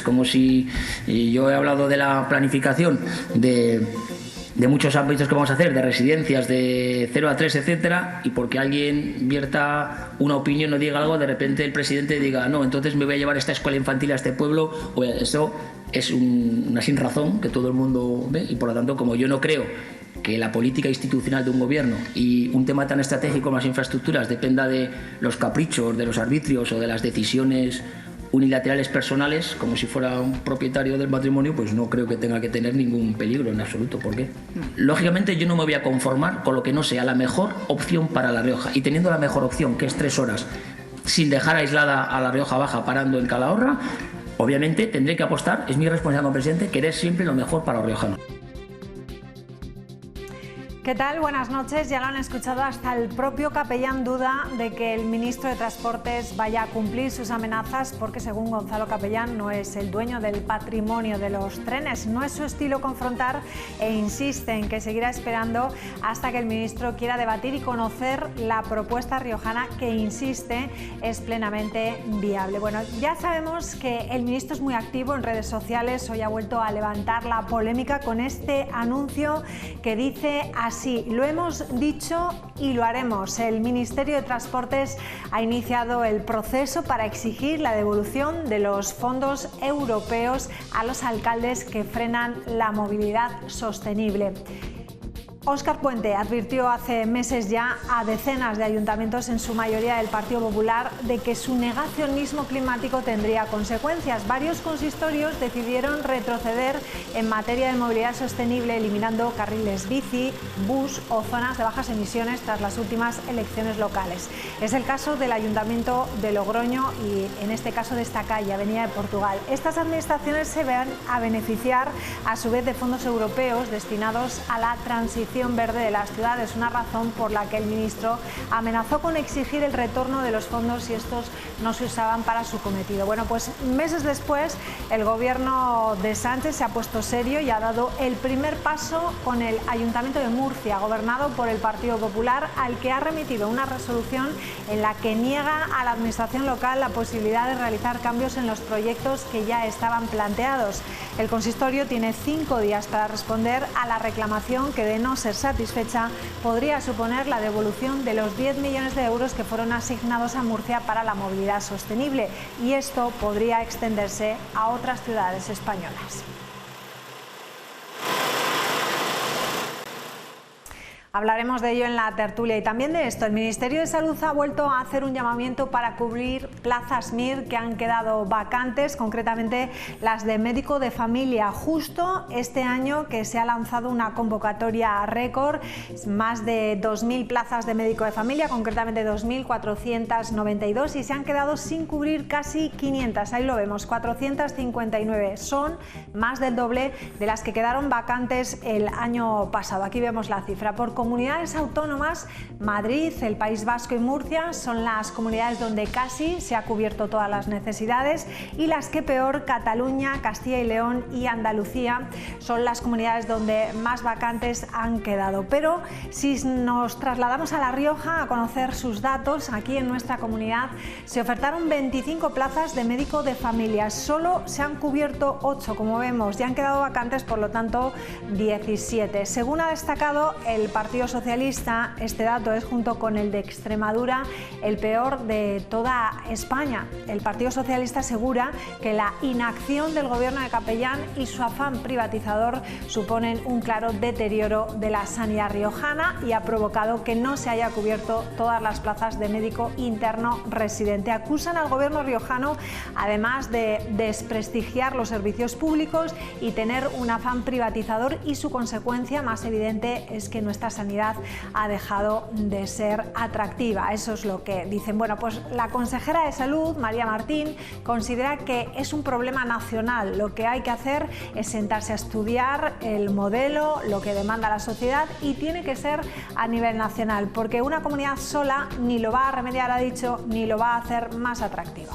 como si yo he hablado de la planificación de muchos ámbitos que vamos a hacer, de residencias de 0 a 3, etcétera, y porque alguien vierta una opinión o diga algo, de repente el presidente diga no, entonces me voy a llevar esta escuela infantil a este pueblo. Eso es una sin razón que todo el mundo ve, y por lo tanto, como yo no creo que la política institucional de un gobierno y un tema tan estratégico como las infraestructuras dependa de los caprichos, de los arbitrios o de las decisiones unilaterales personales, como si fuera un propietario del matrimonio, pues no creo que tenga que tener ningún peligro en absoluto. ¿Por qué? Lógicamente yo no me voy a conformar con lo que no sea la mejor opción para La Rioja, y teniendo la mejor opción, que es 3 horas, sin dejar aislada a La Rioja Baja parando en Calahorra, obviamente tendré que apostar, es mi responsabilidad como presidente, querer siempre lo mejor para los riojanos. ¿Qué tal? Buenas noches. Ya lo han escuchado, hasta el propio capellán duda de que el ministro de Transportes vaya a cumplir sus amenazas, porque según Gonzalo Capellán no es el dueño del patrimonio de los trenes. No es su estilo confrontar e insiste en que seguirá esperando hasta que el ministro quiera debatir y conocer la propuesta riojana, que insiste es plenamente viable. Bueno, ya sabemos que el ministro es muy activo en redes sociales. Hoy ha vuelto a levantar la polémica con este anuncio que dice así: lo hemos dicho y lo haremos. El Ministerio de Transportes ha iniciado el proceso para exigir la devolución de los fondos europeos a los alcaldes que frenan la movilidad sostenible. Óscar Puente advirtió hace meses ya a decenas de ayuntamientos, en su mayoría del Partido Popular, de que su negacionismo climático tendría consecuencias. Varios consistorios decidieron retroceder en materia de movilidad sostenible, eliminando carriles bici, bus o zonas de bajas emisiones tras las últimas elecciones locales. Es el caso del Ayuntamiento de Logroño y, en este caso, de esta calle, Avenida de Portugal. Estas administraciones se van a beneficiar a su vez de fondos europeos destinados a la transición verde de las ciudades, una razón por la que el ministro amenazó con exigir el retorno de los fondos si estos no se usaban para su cometido. Bueno, pues meses después el gobierno de Sánchez se ha puesto serio y ha dado el primer paso con el Ayuntamiento de Murcia, gobernado por el Partido Popular, al que ha remitido una resolución en la que niega a la administración local la posibilidad de realizar cambios en los proyectos que ya estaban planteados. El consistorio tiene 5 días para responder a la reclamación que, de no ser satisfecha, podría suponer la devolución de los 10 millones de euros que fueron asignados a Murcia para la movilidad sostenible, y esto podría extenderse a otras ciudades españolas. Hablaremos de ello en la tertulia y también de esto. El Ministerio de Salud ha vuelto a hacer un llamamiento para cubrir plazas MIR que han quedado vacantes, concretamente las de médico de familia. Justo este año que se ha lanzado una convocatoria récord, más de 2.000 plazas de médico de familia, concretamente 2.492, y se han quedado sin cubrir casi 500. Ahí lo vemos, 459. Son más del doble de las que quedaron vacantes el año pasado. Aquí vemos la cifra. Por comunidades autónomas, Madrid, el País Vasco y Murcia son las comunidades donde casi se ha cubierto todas las necesidades, y las que peor, Cataluña, Castilla y León y Andalucía, son las comunidades donde más vacantes han quedado. Pero si nos trasladamos a La Rioja a conocer sus datos, aquí en nuestra comunidad se ofertaron 25 plazas de médico de familia. Solo se han cubierto 8, como vemos, y han quedado vacantes, por lo tanto, 17. Según ha destacado el Partido Socialista, este dato es, junto con el de Extremadura, el peor de toda España. El Partido Socialista asegura que la inacción del gobierno de Capellán y su afán privatizador suponen un claro deterioro de la sanidad riojana y ha provocado que no se haya cubierto todas las plazas de médico interno residente. Acusan al gobierno riojano, además de desprestigiar los servicios públicos y tener un afán privatizador, y su consecuencia más evidente es que nuestra sanidad ha dejado de ser atractiva. Eso es lo que dicen. Bueno, pues la consejera de Salud, María Martín, considera que es un problema nacional. Lo que hay que hacer es sentarse a estudiar el modelo, lo que demanda la sociedad, y tiene que ser a nivel nacional, porque una comunidad sola ni lo va a remediar, ha dicho, ni lo va a hacer más atractiva.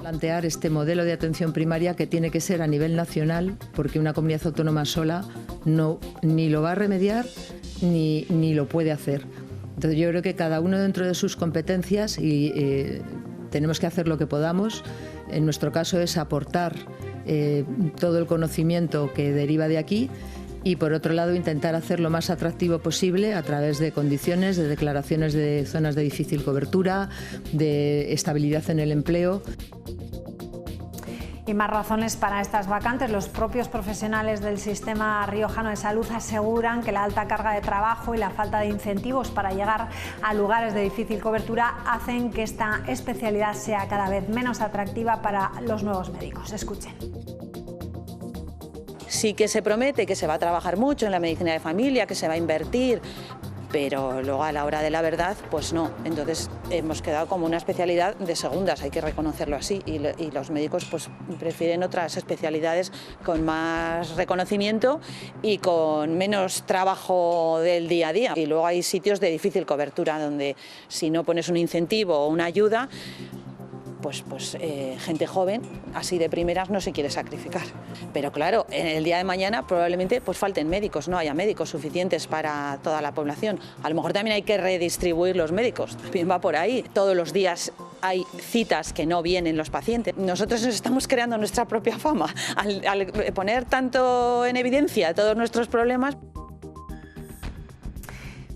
Plantear este modelo de atención primaria, que tiene que ser a nivel nacional, porque una comunidad autónoma sola ni lo va a remediar ni lo puede hacer. Entonces yo creo que cada uno, dentro de sus competencias, y tenemos que hacer lo que podamos en nuestro caso es aportar todo el conocimiento que deriva de aquí y, por otro lado, intentar hacer lo más atractivo posible a través de condiciones, de declaraciones de zonas de difícil cobertura, de estabilidad en el empleo. Y más razones para estas vacantes. Los propios profesionales del sistema riojano de salud aseguran que la alta carga de trabajo y la falta de incentivos para llegar a lugares de difícil cobertura hacen que esta especialidad sea cada vez menos atractiva para los nuevos médicos. Escuchen. Sí que se promete que se va a trabajar mucho en la medicina de familia, que se va a invertir, pero luego a la hora de la verdad, pues no. Entonces hemos quedado como una especialidad de segundas, hay que reconocerlo así, y los médicos pues prefieren otras especialidades con más reconocimiento y con menos trabajo del día a día. Y luego hay sitios de difícil cobertura donde si no pones un incentivo o una ayuda, pues gente joven, así de primeras, no se quiere sacrificar. Pero claro, en el día de mañana probablemente pues falten médicos, no haya médicos suficientes para toda la población. A lo mejor también hay que redistribuir los médicos, también va por ahí. Todos los días hay citas que no vienen los pacientes. Nosotros nos estamos creando nuestra propia fama al poner tanto en evidencia todos nuestros problemas.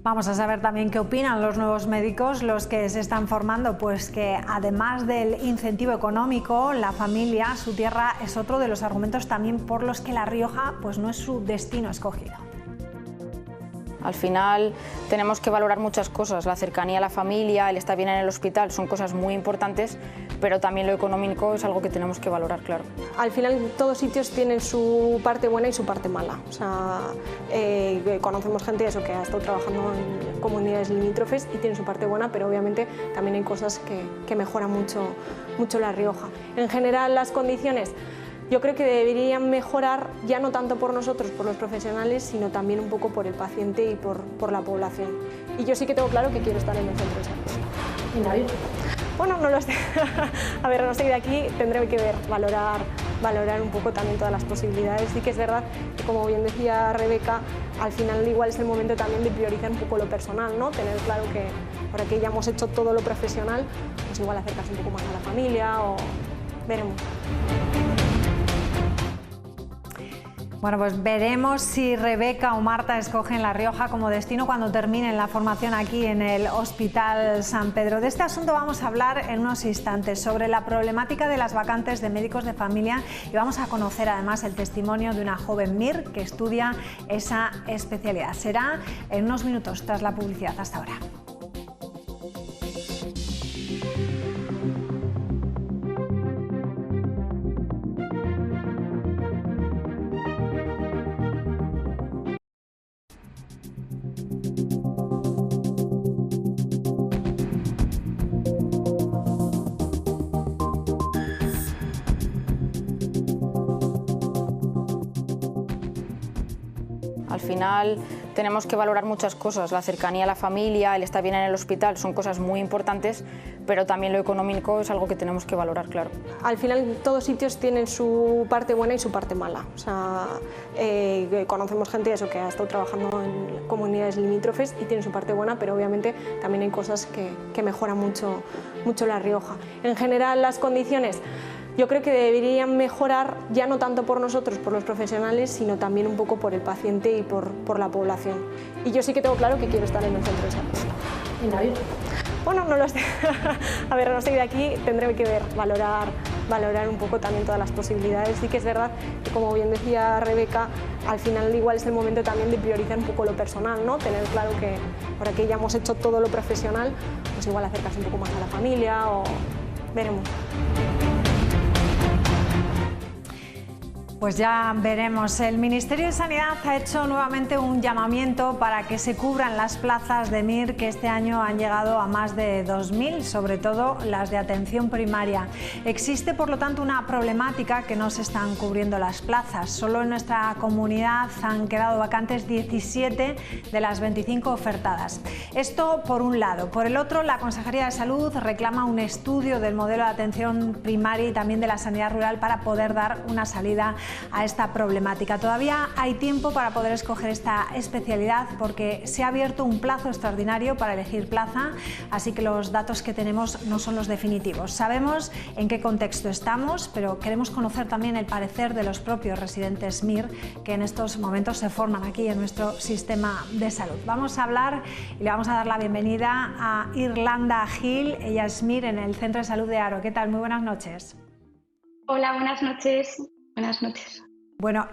Vamos a saber también qué opinan los nuevos médicos, los que se están formando, pues que además del incentivo económico, la familia, su tierra, es otro de los argumentos también por los que La Rioja pues no es su destino escogido. Al final tenemos que valorar muchas cosas, la cercanía a la familia, el estar bien en el hospital, son cosas muy importantes, pero también lo económico es algo que tenemos que valorar, claro. Al final todos sitios tienen su parte buena y su parte mala. O sea, conocemos gente eso, que ha estado trabajando en comunidades limítrofes y tiene su parte buena, pero obviamente también hay cosas que mejoran mucho La Rioja. En general las condiciones, yo creo que deberían mejorar ya no tanto por nosotros, por los profesionales, sino también un poco por el paciente y por la población. Y yo sí que tengo claro que quiero estar en el centro de salud. ¿Y David? Bueno, no lo sé. A ver, no estoy de aquí, tendré que ver, valorar un poco también todas las posibilidades. Sí que es verdad que, como bien decía Rebeca, al final igual es el momento también de priorizar un poco lo personal, ¿no? Tener claro que ahora que ya hemos hecho todo lo profesional, pues igual acercarse un poco más a la familia o veremos. Bueno, pues veremos si Rebeca o Marta escogen La Rioja como destino cuando terminen la formación aquí en el Hospital San Pedro. De este asunto vamos a hablar en unos instantes, sobre la problemática de las vacantes de médicos de familia, y vamos a conocer además el testimonio de una joven MIR que estudia esa especialidad. Será en unos minutos tras la publicidad. Hasta ahora. Al final tenemos que valorar muchas cosas, la cercanía a la familia, el estar bien en el hospital, son cosas muy importantes, pero también lo económico es algo que tenemos que valorar, claro. Al final todos sitios tienen su parte buena y su parte mala. O sea, conocemos gente eso, que ha estado trabajando en comunidades limítrofes y tiene su parte buena, pero obviamente también hay cosas que mejoran mucho La Rioja. En general las condiciones, yo creo que deberían mejorar ya no tanto por nosotros, por los profesionales, sino también un poco por el paciente y por la población. Y yo sí que tengo claro que quiero estar en el centro de salud. ¿Y David? Bueno, no lo sé. A ver, no estoy de aquí, tendré que ver, valorar un poco también todas las posibilidades. Sí que es verdad que, como bien decía Rebeca, al final igual es el momento también de priorizar un poco lo personal, ¿no? Tener claro que ahora que ya hemos hecho todo lo profesional, pues igual acercarse un poco más a la familia o veremos. Pues ya veremos. El Ministerio de Sanidad ha hecho nuevamente un llamamiento para que se cubran las plazas de MIR, que este año han llegado a más de 2.000, sobre todo las de atención primaria. Existe, por lo tanto, una problemática que no se están cubriendo las plazas. Solo en nuestra comunidad han quedado vacantes 17 de las 25 ofertadas. Esto por un lado. Por el otro, la Consejería de Salud reclama un estudio del modelo de atención primaria y también de la sanidad rural para poder dar una salida a esta problemática. Todavía hay tiempo para poder escoger esta especialidad porque se ha abierto un plazo extraordinario para elegir plaza, así que los datos que tenemos no son los definitivos. Sabemos en qué contexto estamos, pero queremos conocer también el parecer de los propios residentes MIR que en estos momentos se forman aquí en nuestro sistema de salud. Vamos a hablar y le vamos a dar la bienvenida a Irlanda Gil. Ella es MIR en el Centro de Salud de Haro. ¿Qué tal? Muy buenas noches. Hola, buenas noches. Buenas noches. Bueno,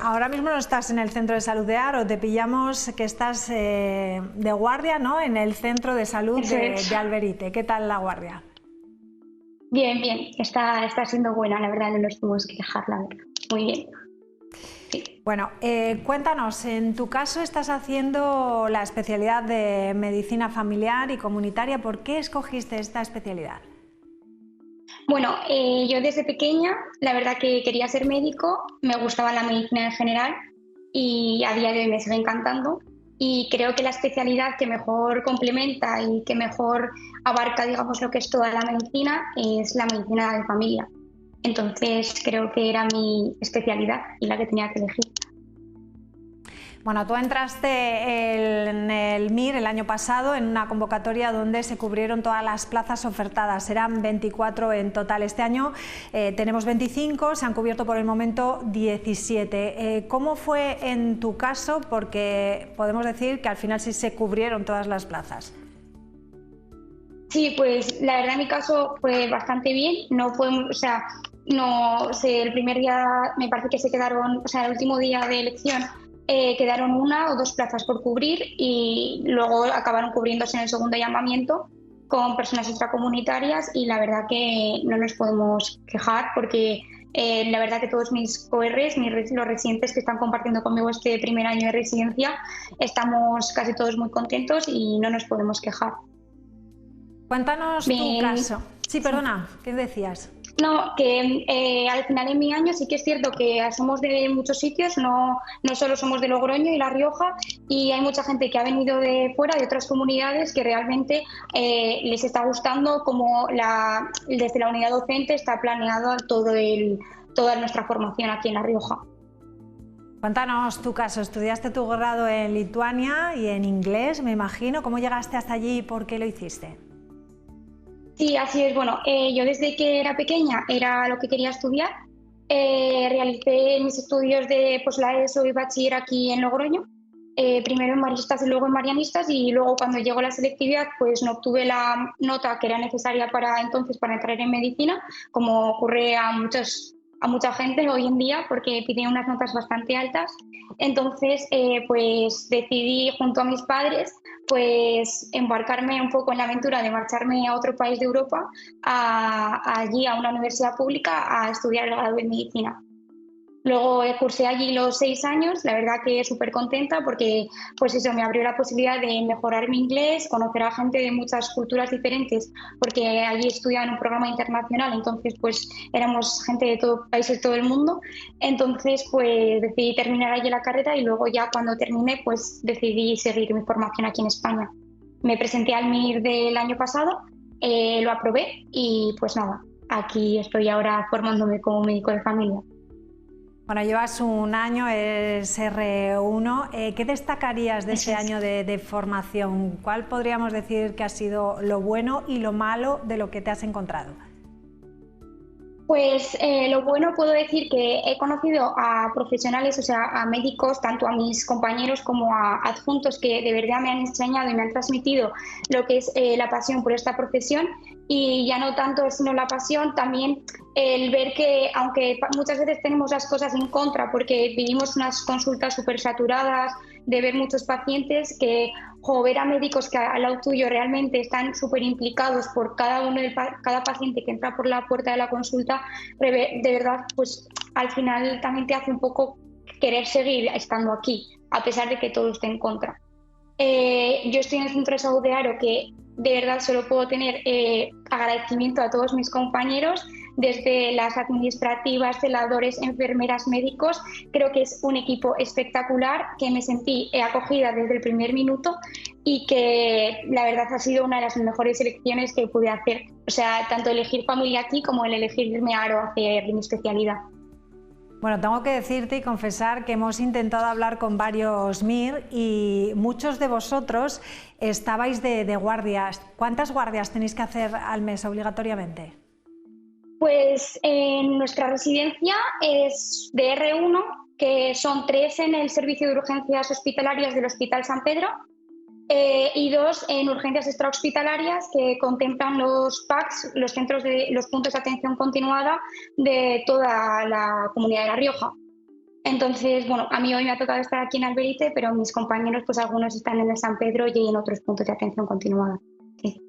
ahora mismo no estás en el Centro de Salud de Haro, te pillamos que estás de guardia, ¿no?, en el Centro de Salud de Alberite. ¿Qué tal la guardia? Bien, bien. Está siendo buena, la verdad, no nos podemos quejar, la verdad. Muy bien. Sí. Bueno, cuéntanos, en tu caso estás haciendo la especialidad de medicina familiar y comunitaria. ¿Por qué escogiste esta especialidad? Bueno, yo desde pequeña, la verdad que quería ser médico, me gustaba la medicina en general y a día de hoy me sigue encantando. Y creo que la especialidad que mejor complementa y que mejor abarca, digamos, lo que es toda la medicina es la medicina de familia. Entonces creo que era mi especialidad y la que tenía que elegir. Bueno, tú entraste en el MIR el año pasado en una convocatoria donde se cubrieron todas las plazas ofertadas, eran 24 en total. Este año tenemos 25, se han cubierto por el momento 17. ¿Cómo fue en tu caso? Porque podemos decir que al final sí se cubrieron todas las plazas. Sí, pues la verdad en mi caso fue bastante bien. No fue, no sé, el primer día me parece que se quedaron, el último día de elección quedaron 1 o 2 plazas por cubrir y luego acabaron cubriéndose en el segundo llamamiento con personas extracomunitarias y la verdad que no nos podemos quejar porque la verdad que todos mis coRs, los residentes que están compartiendo conmigo este primer año de residencia, estamos casi todos muy contentos y no nos podemos quejar. Cuéntanos tu caso. Sí, perdona, ¿qué decías? No, que al final en mi año sí que es cierto que somos de muchos sitios, no solo somos de Logroño y La Rioja, y hay mucha gente que ha venido de fuera, de otras comunidades, que realmente les está gustando como desde la unidad docente está planeado toda nuestra formación aquí en La Rioja. Cuéntanos tu caso, estudiaste tu grado en Lituania y en inglés, me imagino. ¿Cómo llegaste hasta allí y por qué lo hiciste? Sí, así es. Bueno, yo desde que era pequeña era lo que quería estudiar. Realicé mis estudios de la ESO y bachiller aquí en Logroño, primero en maristas y luego en marianistas, y luego cuando llegó la selectividad pues no obtuve la nota que era necesaria para entrar en medicina, como ocurre a mucha gente hoy en día porque piden unas notas bastante altas. Entonces pues decidí junto a mis padres pues embarcarme un poco en la aventura de marcharme a otro país de Europa, allí a una universidad pública a estudiar el grado de medicina. Luego cursé allí los 6 años, la verdad que súper contenta porque pues eso me abrió la posibilidad de mejorar mi inglés, conocer a gente de muchas culturas diferentes, porque allí estudiaba en un programa internacional, entonces pues éramos gente de países de todo el mundo. Entonces pues decidí terminar allí la carrera y luego ya cuando terminé pues decidí seguir mi formación aquí en España. Me presenté al MIR del año pasado, lo aprobé y pues nada, aquí estoy ahora formándome como médico de familia. Bueno, llevas un año, es R1. ¿Qué destacarías de ese año de formación? ¿Cuál podríamos decir que ha sido lo bueno y lo malo de lo que te has encontrado? Pues lo bueno, puedo decir que he conocido a profesionales, a médicos, tanto a mis compañeros como a adjuntos que de verdad me han enseñado y me han transmitido lo que es la pasión por esta profesión, y ya no tanto sino la pasión, también el ver que aunque muchas veces tenemos las cosas en contra porque vivimos unas consultas súper saturadas, de ver muchos pacientes, que ver a médicos que al lado tuyo realmente están súper implicados por cada paciente que entra por la puerta de la consulta, de verdad pues al final también te hace un poco querer seguir estando aquí a pesar de que todo esté en contra. Yo estoy en el Centro de Salud de Haro, que de verdad solo puedo tener agradecimiento a todos mis compañeros, desde las administrativas, celadores, enfermeras, médicos. Creo que es un equipo espectacular, que me sentí acogida desde el primer minuto y que la verdad ha sido una de las mejores elecciones que pude hacer. Tanto elegir familia aquí como el elegir irme a Haro a hacer mi especialidad. Bueno, tengo que decirte y confesar que hemos intentado hablar con varios MIR y muchos de vosotros estabais de guardias. ¿Cuántas guardias tenéis que hacer al mes obligatoriamente? Pues en nuestra residencia es de R1, que son 3 en el servicio de urgencias hospitalarias del Hospital San Pedro y 2 en urgencias extrahospitalarias que contemplan los PACs, los puntos de atención continuada de toda la comunidad de La Rioja. Entonces, bueno, a mí hoy me ha tocado estar aquí en Alberite, pero mis compañeros, pues algunos están en el San Pedro y en otros puntos de atención continuada. Sí.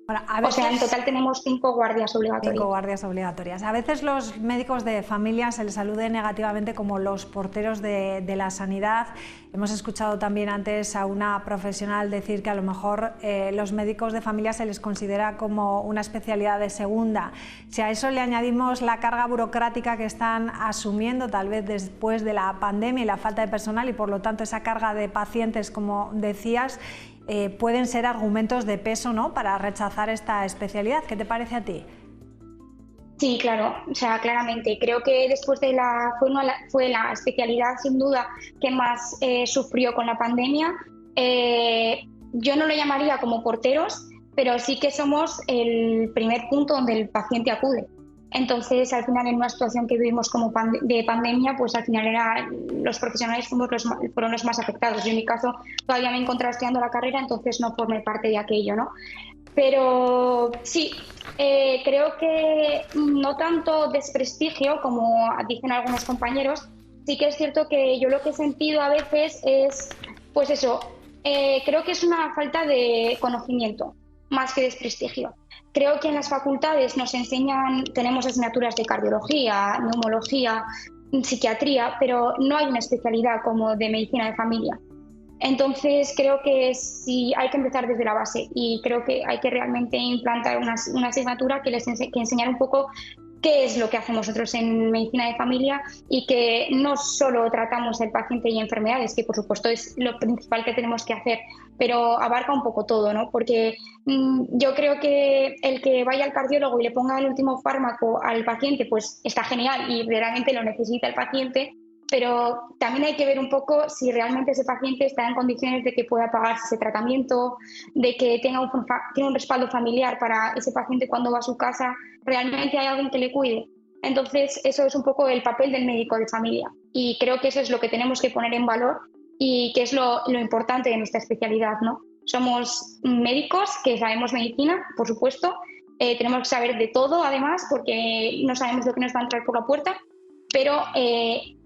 Bueno, a veces, o sea, en total tenemos 5 guardias obligatorias. 5 guardias obligatorias. A veces los médicos de familia se les alude negativamente como los porteros de la sanidad. Hemos escuchado también antes a una profesional decir que a lo mejor los médicos de familia se les considera como una especialidad de segunda. Si a eso le añadimos la carga burocrática que están asumiendo tal vez después de la pandemia y la falta de personal y por lo tanto esa carga de pacientes, como decías, pueden ser argumentos de peso, ¿no?, para rechazar esta especialidad. ¿Qué te parece a ti? Sí, claro, o sea, claramente. Creo que después de fue la especialidad sin duda que más sufrió con la pandemia. Yo no lo llamaría como porteros, pero sí que somos el primer punto donde el paciente acude. Entonces, al final, en una situación que vivimos como de pandemia, pues al final los profesionales fueron los más afectados. Yo en mi caso todavía me encontraba estudiando la carrera, entonces no formé parte de aquello, ¿no? Pero sí, creo que no tanto desprestigio como dicen algunos compañeros. Sí que es cierto que yo lo que he sentido a veces es, pues eso, creo que es una falta de conocimiento más que desprestigio. Creo que en las facultades nos enseñan, tenemos asignaturas de cardiología, neumología, psiquiatría, pero no hay una especialidad como de medicina de familia. Entonces creo que sí hay que empezar desde la base y creo que hay que realmente implantar una asignatura que enseñar un poco qué es lo que hacemos nosotros en medicina de familia y que no solo tratamos el paciente y enfermedades, que por supuesto es lo principal que tenemos que hacer, pero abarca un poco todo, ¿no? Porque yo creo que el que vaya al cardiólogo y le ponga el último fármaco al paciente, pues está genial y realmente lo necesita el paciente, pero también hay que ver un poco si realmente ese paciente está en condiciones de que pueda pagarse ese tratamiento, de que tiene un respaldo familiar para ese paciente cuando va a su casa, realmente hay alguien que le cuide. Entonces, eso es un poco el papel del médico de familia y creo que eso es lo que tenemos que poner en valor y que es lo importante de nuestra especialidad, ¿no? Somos médicos que sabemos medicina, por supuesto, tenemos que saber de todo además porque no sabemos lo que nos va a entrar por la puerta, pero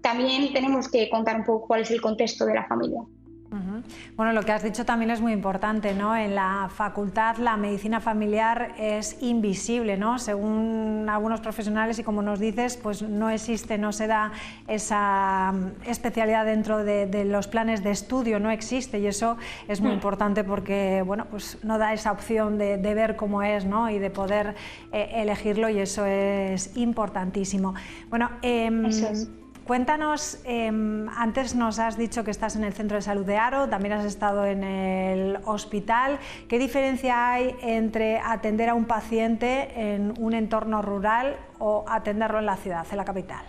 también tenemos que contar un poco cuál es el contexto de la familia. Bueno, lo que has dicho también es muy importante, ¿no? En la facultad la medicina familiar es invisible, ¿no? Según algunos profesionales y como nos dices, pues no existe, no se da esa especialidad dentro de los planes de estudio, no existe y eso es muy importante porque, bueno, pues no da esa opción de ver cómo es, ¿no? Y de poder elegirlo y eso es importantísimo. Bueno, eso es. Cuéntanos, antes nos has dicho que estás en el Centro de Salud de Haro, también has estado en el hospital. ¿Qué diferencia hay entre atender a un paciente en un entorno rural o atenderlo en la ciudad, en la capital?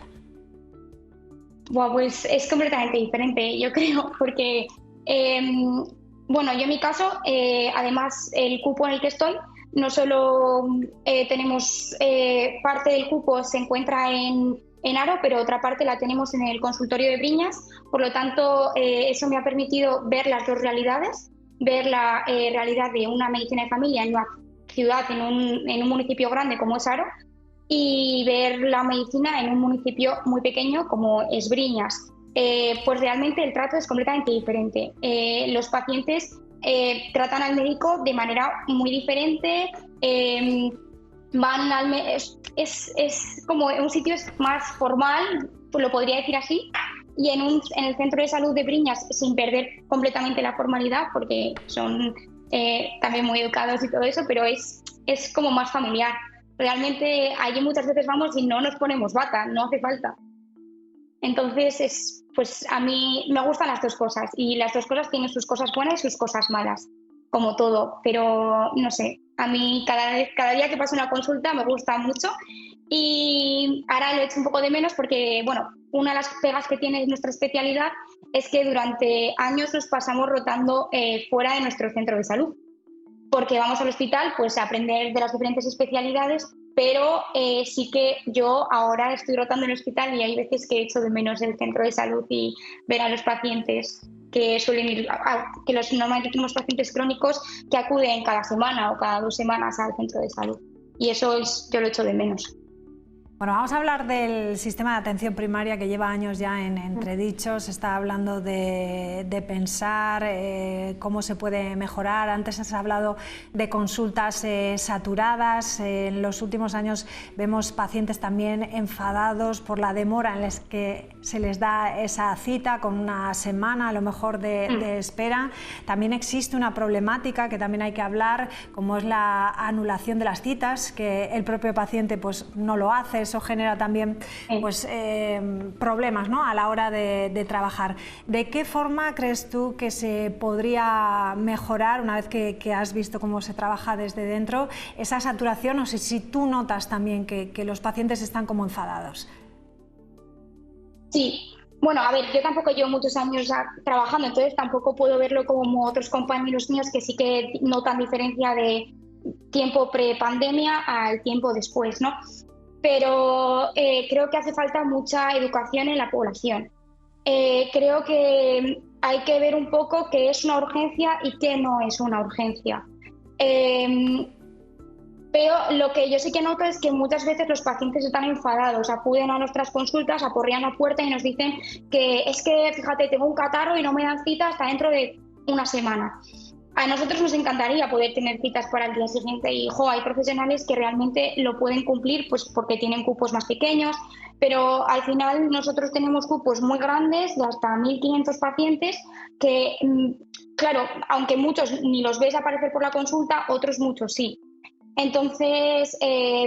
Bueno, pues es completamente diferente, yo creo, porque, bueno, yo en mi caso, además el cupo en el que estoy, no solo tenemos parte del cupo se encuentra en Haro, pero otra parte la tenemos en el consultorio de Briñas, por lo tanto eso me ha permitido ver las dos realidades, ver la realidad de una medicina de familia en una ciudad, en un municipio grande como es Haro, y ver la medicina en un municipio muy pequeño como es Briñas. Pues realmente el trato es completamente diferente. Los pacientes tratan al médico de manera muy diferente, es como un sitio más formal, pues lo podría decir así, y en el centro de salud de Briñas, sin perder completamente la formalidad, porque son también muy educados y todo eso, pero es como más familiar. Realmente allí muchas veces vamos y no nos ponemos bata, no hace falta. Entonces, pues a mí me gustan las dos cosas y las dos cosas tienen sus cosas buenas y sus cosas malas, como todo, pero no sé, a mí cada día que paso una consulta me gusta mucho y ahora lo echo un poco de menos porque, bueno, una de las pegas que tiene nuestra especialidad es que durante años nos pasamos rotando fuera de nuestro centro de salud, porque vamos al hospital pues a aprender de las diferentes especialidades, pero sí que yo ahora estoy rotando en el hospital y hay veces que echo de menos el centro de salud y ver a los pacientes que suelen ir, que normalmente tenemos pacientes crónicos que acuden cada semana o cada 2 semanas al centro de salud, y eso yo lo echo de menos. Bueno, vamos a hablar del sistema de atención primaria que lleva años ya en entredicho. Se está hablando de pensar cómo se puede mejorar. Antes has hablado de consultas saturadas. En los últimos años vemos pacientes también enfadados por la demora en la que se les da esa cita, con una semana a lo mejor de espera. También existe una problemática que también hay que hablar, como es la anulación de las citas, que el propio paciente pues no lo hace. Eso genera también pues, problemas, ¿no?, a la hora de trabajar. ¿De qué forma crees tú que se podría mejorar, una vez que has visto cómo se trabaja desde dentro, esa saturación, o si tú notas también que los pacientes están como enfadados? Sí, bueno, a ver, yo tampoco llevo muchos años ya trabajando, entonces tampoco puedo verlo como otros compañeros míos que sí que notan diferencia de tiempo pre-pandemia al tiempo después, ¿no? Pero creo que hace falta mucha educación en la población. Creo que hay que ver un poco qué es una urgencia y qué no es una urgencia. Pero lo que yo sí que noto es que muchas veces los pacientes están enfadados, acuden a nuestras consultas, aporrean la puerta y nos dicen que es que, fíjate, tengo un catarro y no me dan cita hasta dentro de una semana. A nosotros nos encantaría poder tener citas para el día siguiente y hay profesionales que realmente lo pueden cumplir pues porque tienen cupos más pequeños, pero al final nosotros tenemos cupos muy grandes de hasta 1.500 pacientes que, claro, aunque muchos ni los ves aparecer por la consulta, otros muchos sí. Entonces,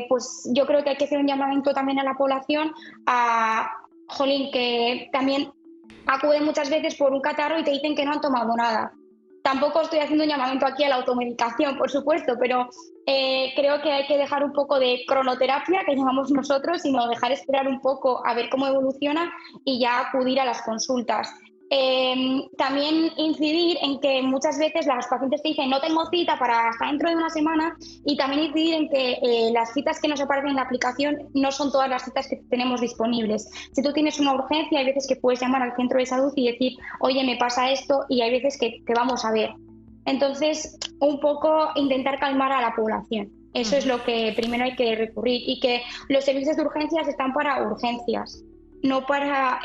pues yo creo que hay que hacer un llamamiento también a la población que también acuden muchas veces por un catarro y te dicen que no han tomado nada. Tampoco estoy haciendo un llamamiento aquí a la automedicación, por supuesto, pero creo que hay que dejar un poco de cronoterapia, que llamamos nosotros, sino dejar esperar un poco a ver cómo evoluciona y ya acudir a las consultas. También incidir en que muchas veces los pacientes te dicen no tengo cita para hasta dentro de una semana, y también incidir en que las citas que nos aparecen en la aplicación no son todas las citas que tenemos disponibles. Si tú tienes una urgencia, hay veces que puedes llamar al centro de salud y decir oye, me pasa esto, y hay veces que te vamos a ver. Entonces, un poco intentar calmar a la población. Eso es lo que primero hay que recurrir, y que los servicios de urgencias están para urgencias, no para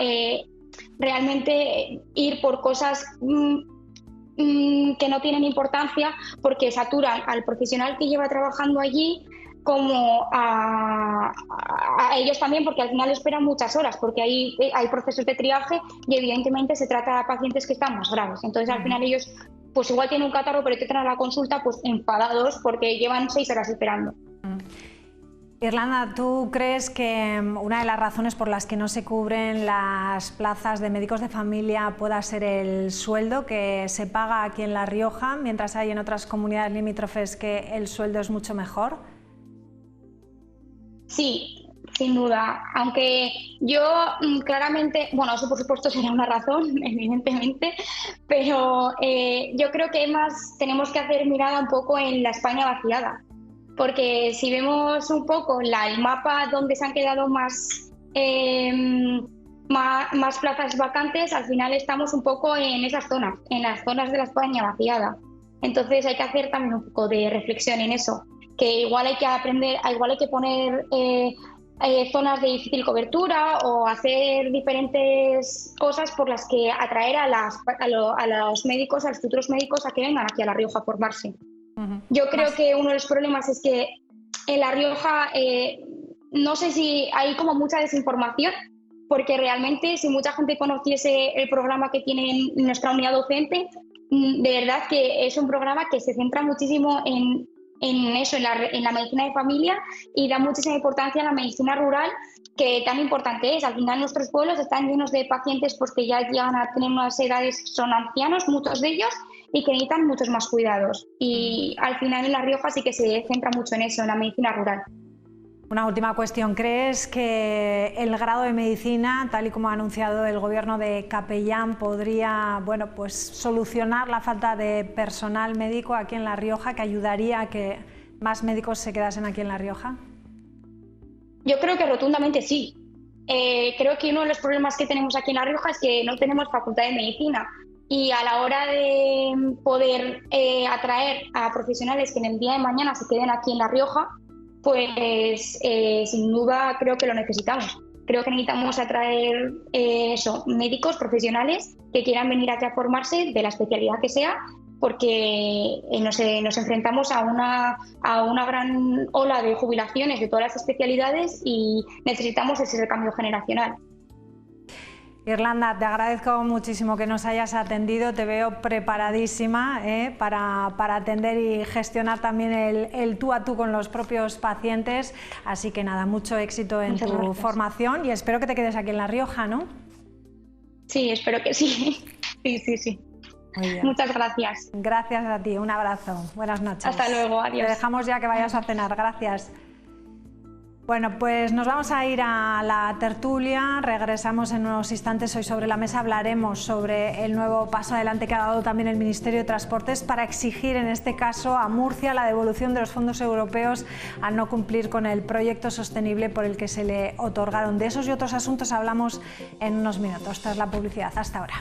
realmente ir por cosas que no tienen importancia, porque saturan al profesional que lleva trabajando allí como a ellos también, porque al final esperan muchas horas, porque hay procesos de triaje y evidentemente se trata de pacientes que están más graves. Entonces al final ellos pues igual tienen un catarro, pero te traen a la consulta pues enfadados porque llevan 6 horas esperando. Irlanda, ¿tú crees que una de las razones por las que no se cubren las plazas de médicos de familia pueda ser el sueldo que se paga aquí en La Rioja, mientras hay en otras comunidades limítrofes que el sueldo es mucho mejor? Sí, sin duda. Aunque yo claramente, bueno, eso por supuesto será una razón, evidentemente, pero yo creo que más tenemos que hacer mirada un poco en la España vaciada. Porque si vemos un poco el mapa donde se han quedado más plazas vacantes, al final estamos un poco en esas zonas, en las zonas de la España vaciada. Entonces hay que hacer también un poco de reflexión en eso, que igual hay que aprender, igual hay que poner zonas de difícil cobertura o hacer diferentes cosas por las que atraer a los médicos, a los futuros médicos, a que vengan aquí a La Rioja a formarse. Yo creo que uno de los problemas es que en La Rioja no sé si hay como mucha desinformación, porque realmente si mucha gente conociese el programa que tiene nuestra unidad docente, de verdad que es un programa que se centra muchísimo en eso, en la medicina de familia, y da muchísima importancia a la medicina rural, que tan importante es. Al final nuestros pueblos están llenos de pacientes pues, que ya llegan a tener unas edades, son ancianos, muchos de ellos, y que necesitan muchos más cuidados. Y al final en La Rioja sí que se centra mucho en eso, en la medicina rural. Una última cuestión. ¿Crees que el grado de medicina, tal y como ha anunciado el gobierno de Capellán, podría, bueno, pues solucionar la falta de personal médico aquí en La Rioja, que ayudaría a que más médicos se quedasen aquí en La Rioja? Yo creo que rotundamente sí. Creo que uno de los problemas que tenemos aquí en La Rioja es que no tenemos facultad de medicina, y a la hora de poder atraer a profesionales que en el día de mañana se queden aquí en La Rioja, pues sin duda creo que lo necesitamos. Creo que necesitamos atraer médicos profesionales que quieran venir aquí a formarse de la especialidad que sea, porque nos enfrentamos a una gran ola de jubilaciones de todas las especialidades y necesitamos ese recambio generacional. Irlanda, te agradezco muchísimo que nos hayas atendido, te veo preparadísima para atender y gestionar también el tú a tú con los propios pacientes, así que nada, mucho éxito en tu formación y espero que te quedes aquí en La Rioja, ¿no? Sí, espero que sí. Sí. Muy bien. Muchas gracias. Gracias a ti, un abrazo, buenas noches. Hasta luego, adiós. Te dejamos ya que vayas a cenar, gracias. Bueno, pues nos vamos a ir a la tertulia, regresamos en unos instantes. Hoy sobre la mesa hablaremos sobre el nuevo paso adelante que ha dado también el Ministerio de Transportes para exigir, en este caso, a Murcia la devolución de los fondos europeos al no cumplir con el proyecto sostenible por el que se le otorgaron. De esos y otros asuntos hablamos en unos minutos, tras la publicidad. Hasta ahora.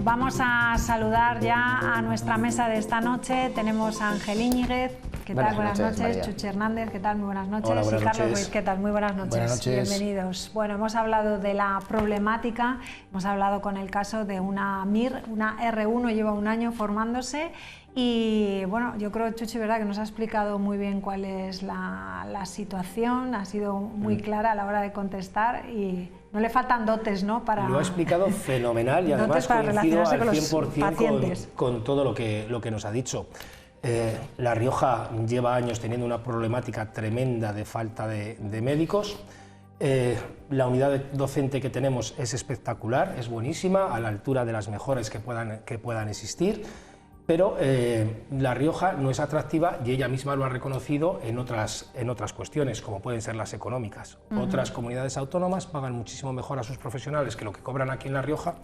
Vamos a saludar ya a nuestra mesa de esta noche. Tenemos a Ángel Íñiguez. ¿Qué tal? Buenas noches. Chuchi Hernández, ¿qué tal? Muy buenas noches. Hola, buenas y Carlos noches. Ruiz, ¿qué tal? Muy buenas noches. Buenas noches. Bienvenidos. Bueno, hemos hablado de la problemática, hemos hablado con el caso de una MIR, una R1, lleva un año formándose. Y bueno, yo creo, Chuchi, ¿verdad?, que nos ha explicado muy bien cuál es la situación, ha sido muy clara a la hora de contestar y no le faltan dotes, ¿no? Lo ha explicado fenomenal y además coincido al 100% con todo lo que nos ha dicho. La Rioja lleva años teniendo una problemática tremenda de falta de médicos. La unidad docente que tenemos es espectacular, es buenísima, a la altura de las mejores que puedan existir. Pero La Rioja no es atractiva y ella misma lo ha reconocido en otras cuestiones, como pueden ser las económicas. Otras comunidades autónomas pagan muchísimo mejor a sus profesionales que lo que cobran aquí en La Rioja,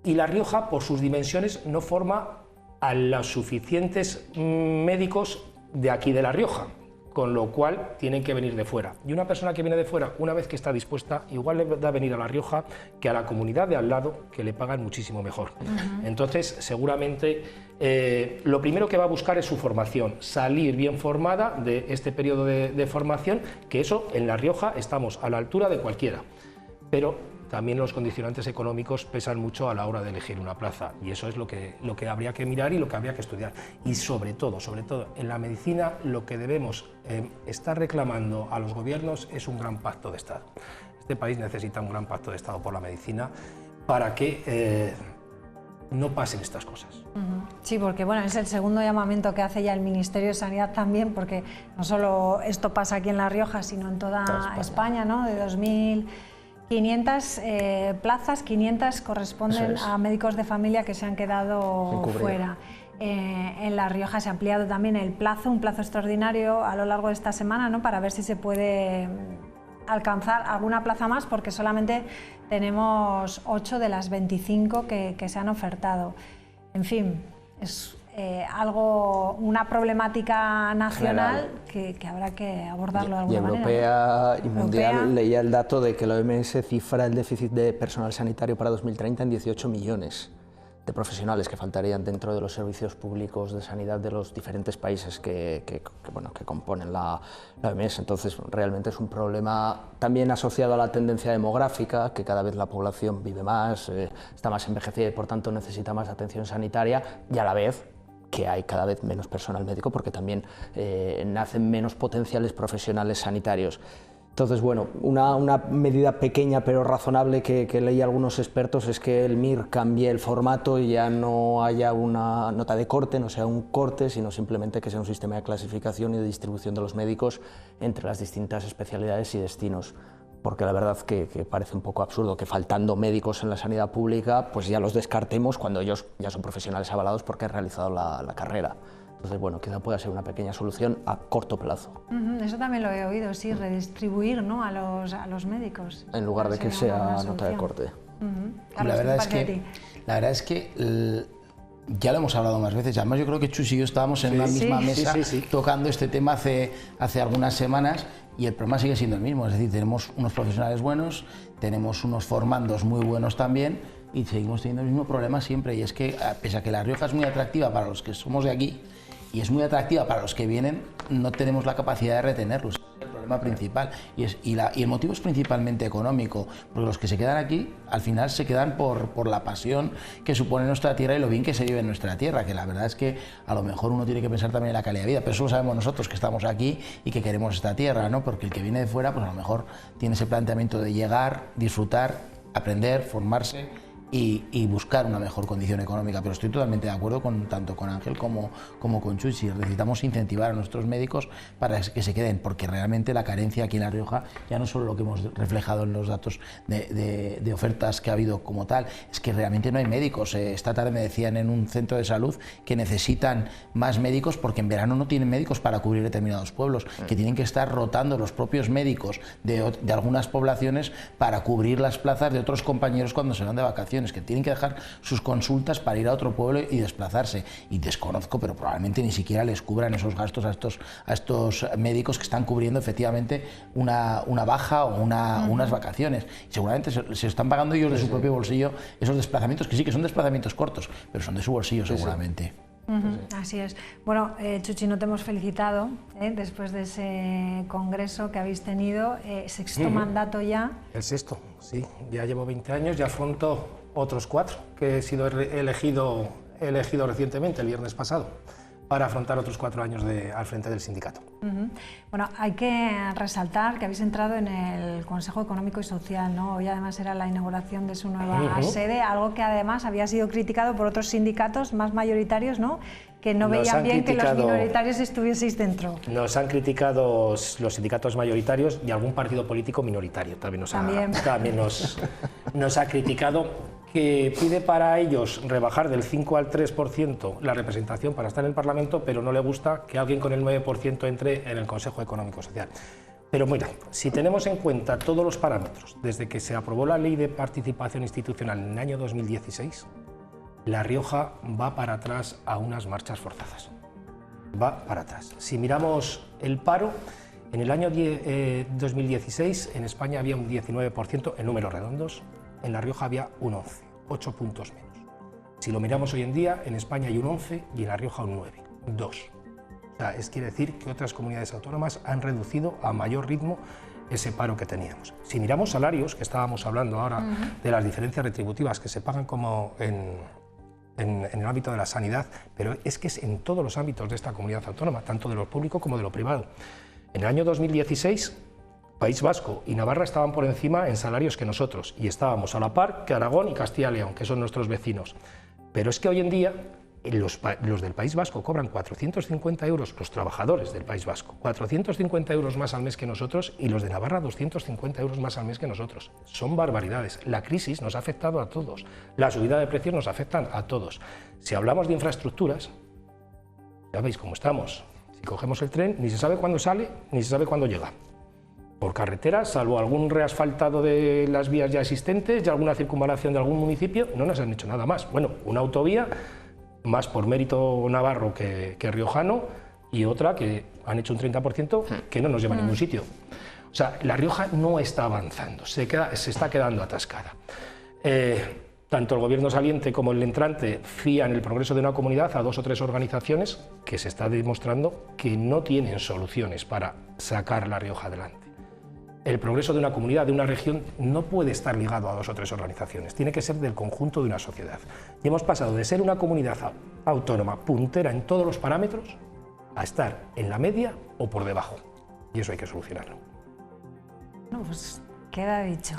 y La Rioja, por sus dimensiones, no forma a los suficientes médicos de aquí de La Rioja, con lo cual tienen que venir de fuera. Y una persona que viene de fuera, una vez que está dispuesta, igual le da venir a La Rioja que a la comunidad de al lado, que le pagan muchísimo mejor. Entonces, seguramente, lo primero que va a buscar es su formación, salir bien formada de este periodo de formación, que eso en La Rioja estamos a la altura de cualquiera. Pero también los condicionantes económicos pesan mucho a la hora de elegir una plaza, y eso es lo que habría que mirar y lo que habría que estudiar. Y sobre todo, en la medicina lo que debemos estar reclamando a los gobiernos es un gran pacto de Estado. Este país necesita un gran pacto de Estado por la medicina para que no pasen estas cosas. Sí, porque bueno, es el segundo llamamiento que hace ya el Ministerio de Sanidad también, porque no solo esto pasa aquí en La Rioja, sino en toda España, ¿no? De 2.500 plazas, 500 corresponden a médicos de familia que se han quedado fuera. En La Rioja se ha ampliado también el plazo, un plazo extraordinario a lo largo de esta semana, ¿no?, para ver si se puede alcanzar alguna plaza más, porque solamente tenemos 8 de las 25 que se han ofertado. En fin, es una problemática nacional que habrá que abordarlo de alguna manera. Europea y mundial. Leía el dato de que la OMS cifra el déficit de personal sanitario para 2030 en 18 millones de profesionales que faltarían dentro de los servicios públicos de sanidad de los diferentes países que componen la OMS. Entonces, realmente es un problema también asociado a la tendencia demográfica, que cada vez la población vive más, está más envejecida y por tanto necesita más atención sanitaria, y a la vez que hay cada vez menos personal médico porque también nacen menos potenciales profesionales sanitarios. Entonces, bueno, una medida pequeña pero razonable que leí a algunos expertos es que el MIR cambie el formato y ya no haya una nota de corte, no sea un corte, sino simplemente que sea un sistema de clasificación y de distribución de los médicos entre las distintas especialidades y destinos. Porque la verdad que parece un poco absurdo que faltando médicos en la sanidad pública, pues ya los descartemos cuando ellos ya son profesionales avalados porque han realizado la carrera. Entonces, bueno, quizá pueda ser una pequeña solución a corto plazo. Eso también lo he oído, sí, redistribuir, ¿no?, a los médicos. En lugar de que sea nota de corte. Carlos, la verdad es que ya lo hemos hablado más veces. Además, yo creo que Chus y yo estábamos en una misma mesa tocando este tema hace algunas semanas y el problema sigue siendo el mismo. Es decir, tenemos unos profesionales buenos, tenemos unos formandos muy buenos también y seguimos teniendo el mismo problema siempre. Y es que, pese a que La Rioja es muy atractiva para los que somos de aquí, y es muy atractiva para los que vienen, no tenemos la capacidad de retenerlos. Es el problema principal y el motivo es principalmente económico, porque los que se quedan aquí al final se quedan por la pasión que supone nuestra tierra y lo bien que se vive en nuestra tierra, que la verdad es que a lo mejor uno tiene que pensar también en la calidad de vida, pero eso lo sabemos nosotros que estamos aquí y que queremos esta tierra, ¿no? Porque el que viene de fuera pues a lo mejor tiene ese planteamiento de llegar, disfrutar, aprender, formarse y buscar una mejor condición económica, pero estoy totalmente de acuerdo tanto con Ángel como con Chuchi. Necesitamos incentivar a nuestros médicos para que se queden, porque realmente la carencia aquí en La Rioja, ya no solo lo que hemos reflejado en los datos de ofertas que ha habido como tal, es que realmente no hay médicos. Esta tarde me decían en un centro de salud que necesitan más médicos porque en verano no tienen médicos para cubrir determinados pueblos, que tienen que estar rotando los propios médicos de algunas poblaciones para cubrir las plazas de otros compañeros cuando se van de vacaciones, que tienen que dejar sus consultas para ir a otro pueblo y desplazarse. Y desconozco, pero probablemente ni siquiera les cubran esos gastos a estos médicos que están cubriendo efectivamente una baja o unas vacaciones. Y seguramente se están pagando ellos de su propio bolsillo esos desplazamientos, que sí que son desplazamientos cortos, pero son de su bolsillo seguramente. Así es. Bueno, Chuchi, no te hemos felicitado después de ese congreso que habéis tenido, sexto mandato ya. El sexto, sí. Ya llevo 20 años, ya afronto otros 4, que he sido elegido recientemente, el viernes pasado, para afrontar otros 4 años al frente del sindicato. Bueno, hay que resaltar que habéis entrado en el Consejo Económico y Social, ¿no? Hoy además era la inauguración de su nueva sede, algo que además había sido criticado por otros sindicatos más mayoritarios, ¿no?, que no veían bien que los minoritarios estuvieseis dentro. Nos han criticado los sindicatos mayoritarios y algún partido político minoritario también nos ha criticado, que pide para ellos rebajar del 5 al 3% la representación para estar en el Parlamento, pero no le gusta que alguien con el 9% entre en el Consejo Económico y Social. Pero mira, si tenemos en cuenta todos los parámetros, desde que se aprobó la Ley de Participación Institucional en el año 2016, La Rioja va para atrás a unas marchas forzadas. Va para atrás. Si miramos el paro, en el año 2016 en España había un 19% en números redondos, en La Rioja había un 11, 8 puntos menos. Si lo miramos hoy en día, en España hay un 11 y en La Rioja un 9, 2. O sea, quiere decir que otras comunidades autónomas han reducido a mayor ritmo ese paro que teníamos. Si miramos salarios, que estábamos hablando ahora de las diferencias retributivas que se pagan como en el ámbito de la sanidad, pero es que es en todos los ámbitos de esta comunidad autónoma, tanto de lo público como de lo privado. En el año 2016, País Vasco y Navarra estaban por encima en salarios que nosotros, y estábamos a la par que Aragón y Castilla y León, que son nuestros vecinos. Pero es que hoy en día los del País Vasco cobran 450 euros, los trabajadores del País Vasco, 450 euros más al mes que nosotros, y los de Navarra 250 euros más al mes que nosotros. Son barbaridades. La crisis nos ha afectado a todos, la subida de precios nos afectan a todos. Si hablamos de infraestructuras, ya veis cómo estamos. Si cogemos el tren, ni se sabe cuándo sale, ni se sabe cuándo llega. Por carretera, salvo algún reasfaltado de las vías ya existentes y alguna circunvalación de algún municipio, no nos han hecho nada más. Bueno, una autovía, más por mérito navarro que riojano, y otra que han hecho un 30% que no nos lleva a ningún sitio. O sea, La Rioja no está avanzando, se está quedando atascada. Tanto el gobierno saliente como el entrante fían el progreso de una comunidad a 2 o 3 organizaciones que se está demostrando que no tienen soluciones para sacar La Rioja adelante. El progreso de una comunidad, de una región, no puede estar ligado a 2 o 3 organizaciones, tiene que ser del conjunto de una sociedad. Y hemos pasado de ser una comunidad autónoma puntera en todos los parámetros a estar en la media o por debajo. Y eso hay que solucionarlo. No, pues queda dicho,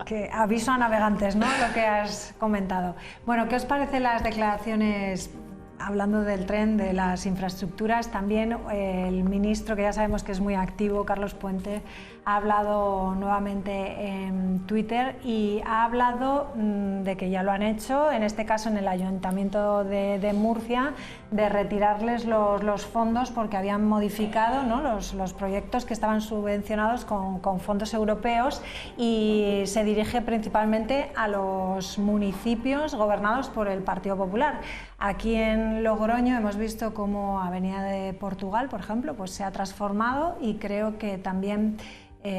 que aviso a navegantes, ¿no? Lo que has comentado. Bueno, ¿qué os parecen las declaraciones, hablando del tren, de las infraestructuras? También el ministro, que ya sabemos que es muy activo, Carlos Puente, ha hablado nuevamente en Twitter y ha hablado de que ya lo han hecho, en este caso en el Ayuntamiento de Murcia, de retirarles los fondos porque habían modificado, ¿no?, los proyectos que estaban subvencionados con fondos europeos, y se dirige principalmente a los municipios gobernados por el Partido Popular. Aquí en Logroño hemos visto cómo Avenida de Portugal, por ejemplo, pues se ha transformado, y creo que también,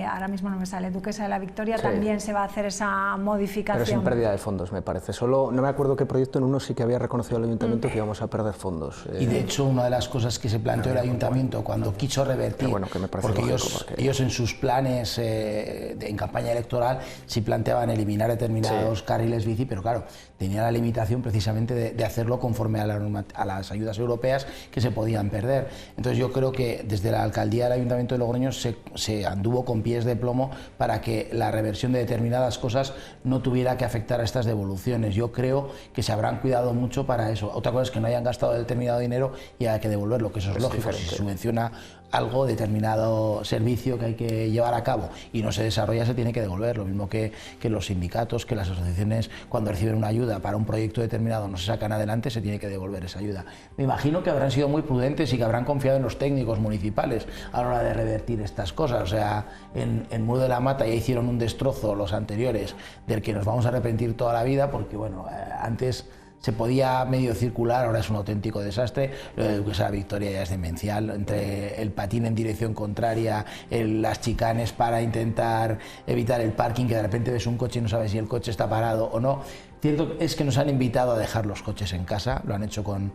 ahora mismo no me sale, Duquesa de la Victoria, sí, también se va a hacer esa modificación. Pero sin pérdida de fondos, me parece. Solo, no me acuerdo qué proyecto, en uno sí que había reconocido el Ayuntamiento que íbamos a perder fondos. Y de hecho, una de las cosas que se planteó el Ayuntamiento cuando quiso revertir, bueno, que me parece porque lógico, ellos en sus planes en campaña electoral sí planteaban eliminar determinados carriles bici, pero claro, tenía la limitación precisamente de hacerlo conforme a las ayudas europeas que se podían perder. Entonces yo creo que desde la Alcaldía del Ayuntamiento de Logroño se anduvo con pies de plomo para que la reversión de determinadas cosas no tuviera que afectar a estas devoluciones. Yo creo que se habrán cuidado mucho para eso. Otra cosa es que no hayan gastado determinado dinero y haya que devolverlo, que eso es lógico. Si se subvenciona algo, determinado servicio que hay que llevar a cabo y no se desarrolla, se tiene que devolver. Lo mismo que los sindicatos, que las asociaciones, cuando reciben una ayuda para un proyecto determinado, no se sacan adelante, se tiene que devolver esa ayuda. Me imagino que habrán sido muy prudentes y que habrán confiado en los técnicos municipales a la hora de revertir estas cosas. O sea, en Muro de la Mata ya hicieron un destrozo los anteriores del que nos vamos a arrepentir toda la vida, porque bueno, antes se podía medio circular, ahora es un auténtico desastre. Lo de Duquesa de la Victoria ya es demencial, entre el patín en dirección contraria, las chicanes para intentar evitar el parking, que de repente ves un coche y no sabes si el coche está parado o no. Cierto es que nos han invitado a dejar los coches en casa, lo han hecho con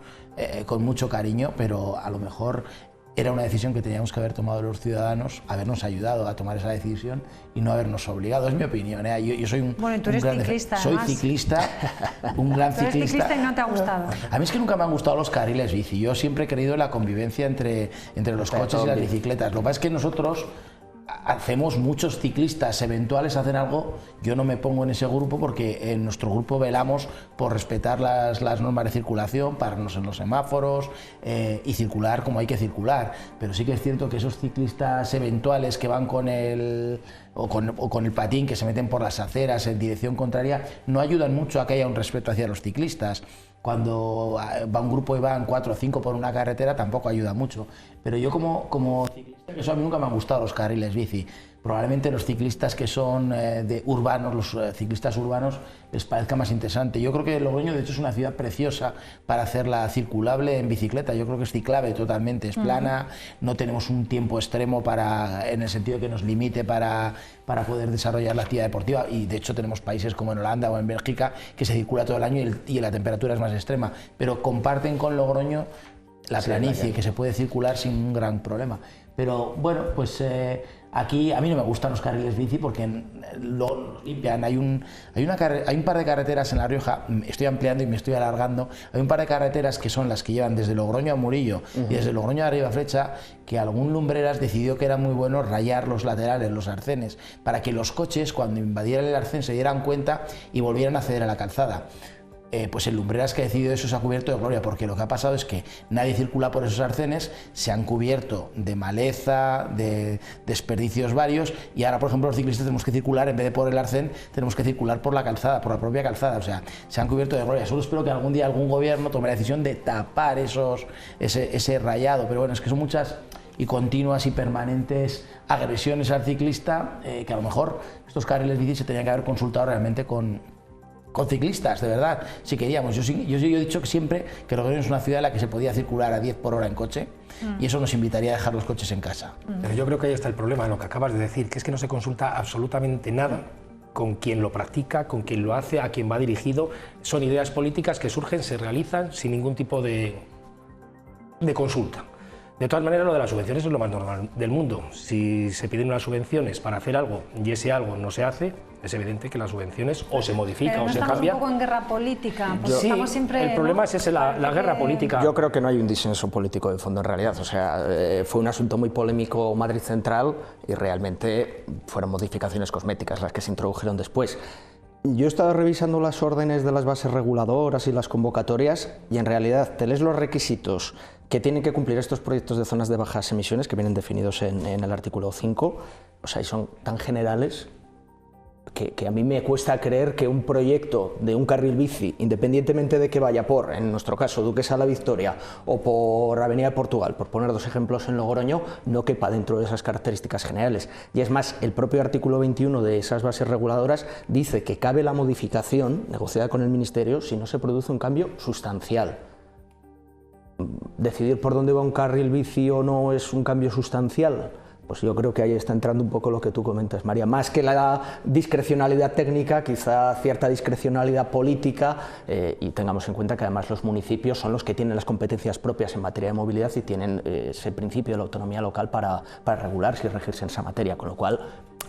mucho cariño, pero a lo mejor era una decisión que teníamos que haber tomado los ciudadanos, habernos ayudado a tomar esa decisión y no habernos obligado. Es mi opinión, ¿eh? Yo soy bueno, tú eres ciclista. Soy ciclista, un gran ciclista. Eres ciclista y no te ha gustado. A mí es que nunca me han gustado los carriles bici. Yo siempre he creído en la convivencia entre los coches y las bicicletas. Lo que pasa es que nosotros hacemos, muchos ciclistas eventuales hacen algo, yo no me pongo en ese grupo porque en nuestro grupo velamos por respetar las normas de circulación, pararnos en los semáforos y circular como hay que circular, pero sí que es cierto que esos ciclistas eventuales que van con el patín, que se meten por las aceras en dirección contraria, no ayudan mucho a que haya un respeto hacia los ciclistas. Cuando va un grupo y van 4 o 5 por una carretera tampoco ayuda mucho, pero yo como ciclista, que eso a mí nunca me han gustado los carriles bici. Probablemente los ciclistas que son urbanos, los ciclistas urbanos, les parezca más interesante. Yo creo que Logroño, de hecho, es una ciudad preciosa para hacerla circulable en bicicleta. Yo creo que es ciclable totalmente, es plana, no tenemos un tiempo extremo en el sentido que nos limite para poder desarrollar la actividad deportiva, y de hecho tenemos países como en Holanda o en Bélgica que se circula todo el año y la temperatura es más extrema, pero comparten con Logroño la planicie, que se puede circular sin un gran problema. Pero bueno, pues aquí a mí no me gustan los carriles bici porque lo limpian. Hay un par de carreteras en La Rioja, estoy ampliando y me estoy alargando, hay un par de carreteras que son las que llevan desde Logroño a Murillo y desde Logroño a Ribaflecha, que algún lumbreras decidió que era muy bueno rayar los laterales, los arcenes, para que los coches, cuando invadieran el arcén, se dieran cuenta y volvieran a acceder a la calzada. Pues el Lumbreras, que ha decidido eso, se ha cubierto de gloria, porque lo que ha pasado es que nadie circula por esos arcenes, se han cubierto de maleza, de desperdicios varios, y ahora, por ejemplo, los ciclistas tenemos que circular, en vez de por el arcén, tenemos que circular por la calzada, por la propia calzada. O sea, se han cubierto de gloria. Solo espero que algún día algún gobierno tome la decisión de tapar ese rayado, pero bueno, es que son muchas y continuas y permanentes agresiones al ciclista, que a lo mejor estos carriles bici se tenían que haber consultado realmente con ciclistas, de verdad, si queríamos. Yo he dicho que siempre que Logroño es una ciudad en la que se podía circular a 10 por hora en coche, y eso nos invitaría a dejar los coches en casa. Pero yo creo que ahí está el problema, lo que acabas de decir, que es que no se consulta absolutamente nada con quien lo practica, con quien lo hace, a quien va dirigido. Son ideas políticas que surgen, se realizan sin ningún tipo de consulta. De todas maneras, lo de las subvenciones es lo más normal del mundo. Si se piden unas subvenciones para hacer algo y ese algo no se hace, es evidente que las subvenciones o se modifican o se cambian. Estamos un poco en guerra política, porque sí, estamos siempre... el problema es ese, la guerra política. Yo creo que no hay un disenso político de fondo en realidad. O sea, fue un asunto muy polémico Madrid Central y realmente fueron modificaciones cosméticas las que se introdujeron después. Yo he estado revisando las órdenes de las bases reguladoras y las convocatorias y en realidad te lees los requisitos que tienen que cumplir estos proyectos de zonas de bajas emisiones que vienen definidos en el artículo 5, o sea, y son tan generales que a mí me cuesta creer que un proyecto de un carril bici, independientemente de que vaya por, en nuestro caso, Duquesa de la Victoria o por Avenida de Portugal, por poner dos ejemplos en Logroño, no quepa dentro de esas características generales. Y es más, el propio artículo 21 de esas bases reguladoras dice que cabe la modificación negociada con el Ministerio si no se produce un cambio sustancial. Decidir por dónde va un carril bici o no es un cambio sustancial. Pues yo creo que ahí está entrando un poco lo que tú comentas, María. Más que la discrecionalidad técnica, quizá cierta discrecionalidad política, y tengamos en cuenta que además los municipios son los que tienen las competencias propias en materia de movilidad y tienen ese principio de la autonomía local para regularse y regirse en esa materia, con lo cual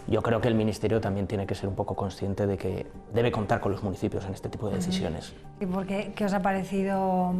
yo creo que el Ministerio también tiene que ser un poco consciente de que debe contar con los municipios en este tipo de decisiones. ¿Y por qué os ha parecido